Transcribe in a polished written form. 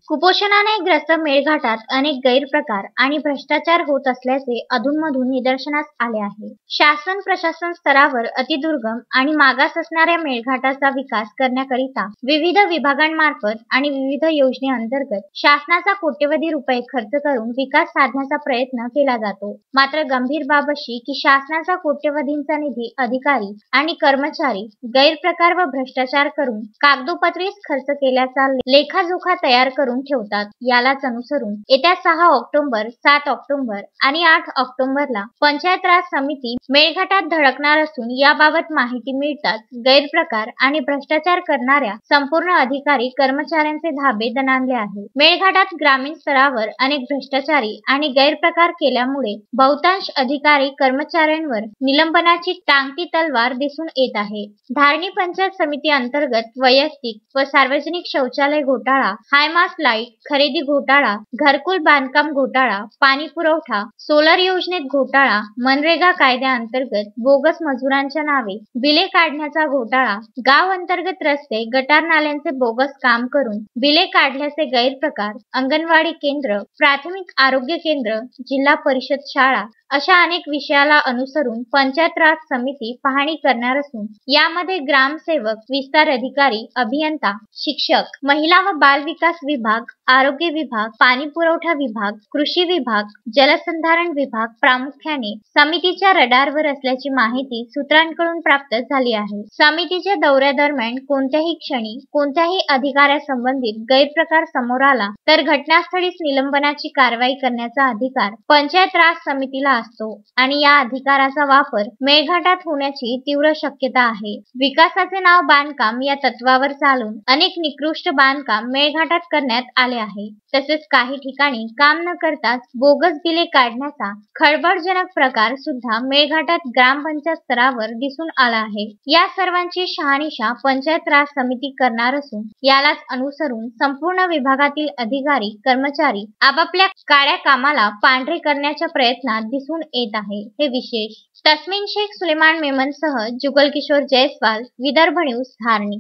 कुपोषणाने ग्रस्त मेळघाटात अनेक गैरप्रकार आणि भ्रष्टाचार होत असल्याचे अधूनमधून निदर्शनास आले आहे. शासन प्रशासन स्तरावर अतिदुर्गम आणि मागास असणाऱ्या मेळघाटाचा विकास करण्याकरिता विविध विभागांमार्फत आणि विविध योजनेअंतर्गत शासनाचा कोट्यवधी रुपये खर्च करून विकास साधण्याचा प्रयत्न केला जातो. मात्र गंभीर बाब अशी की शासनाचा कोट्यवधींचा निधी अधिकारी आणि कर्मचारी गैरप्रकार व भ्रष्टाचार करून कागदोपत्रीच खर्च केल्याचा लेखाजोखा तयार करून ठेवतात. यालाच अनुसरून येत्या 6 ऑक्टोबर, 7 ऑक्टोबर आणि 8 ऑक्टोबरला पंचायत राज समिती मेळघाटात धडकणार असून याबाबत माहिती मिळताच गैरप्रकार आणि भ्रष्टाचार करणाऱ्या संपूर्ण अधिकारी कर्मचाऱ्यांचे धाबे दणाणले आहे. मेळघाटात ग्रामीण स्तरावर अनेक भ्रष्टाचारी आणि गैरप्रकार केल्यामुळे बहुतांश अधिकारी कर्मचाऱ्यांवर निलंबनाची टांगती तलवार दिसून येत आहे. धारणी पंचायत समिती अंतर्गत वैयक्तिक व सार्वजनिक शौचालय घोटाळा, हायमास्ट लाईट खरेदी घोटाळा, घरकुल बांधकाम घोटाळा, पाणी पुरवठा, सोलर योजनेत घोटाळा, मनरेगा कायद्याअंतर्गत बोगस मजुरांच्या नावे बिले काढण्याचा घोटाळा, गाव अंतर्गत रस्ते, गटार नाल्यांचे बोगस काम करून बिले काढल्याचे गैरप्रकार, अंगणवाडी केंद्र, प्राथमिक आरोग्य केंद्र, जिल्हा परिषद शाळा अशा अनेक विषयाला अनुसरून पंचायत राज समिती पाहणी करणार असून यामध्ये ग्रामसेवक, विस्तार अधिकारी, अभियंता, शिक्षक, महिला व बाल विकास विभाग, आरोग्य विभाग, पाणी पुरवठा विभाग, कृषी विभाग, जलसंधारण विभाग प्रामुख्याने समितीच्या रडारवर असल्याची माहिती सूत्रांकडून प्राप्त झाली आहे. समितीच्या दौऱ्यादरम्यान कोणत्याही क्षणी कोणत्याही अधिकाऱ्यासंबंधित गैरप्रकार समोर आला तर घटनास्थळीच निलंबनाची कारवाई करण्याचा अधिकार पंचायत राज समितीला असतो आणि या अधिकाराचा वापर मेळघाटात होण्याची तीव्र शक्यता आहे. विकासाचे नाव बांधकाम या तत्वावर चालून अनेक निकृष्ट बांधकाम मेळघाटात करण्यात आले आहे. तसेच काही ठिकाणी काम न करताच बोगस बिले काढण्याचा खळबळजनक प्रकार सुद्धा मेळघाटात ग्रामपंचायत स्तरावर दिसून आला आहे. या सर्वांची शहानिशा पंचायत राज समिती करणार असून यालाच अनुसरून संपूर्ण विभागातील अधिकारी कर्मचारी आपापल्या काळ्या कामाला पांढरे करण्याच्या प्रयत्नात दिसून येत आहे. हे विशेष. तस्मीन शेख सुलेमान मेमनसह जुगल किशोर जयस्वाल, विदर्भ न्यूज, धारणी.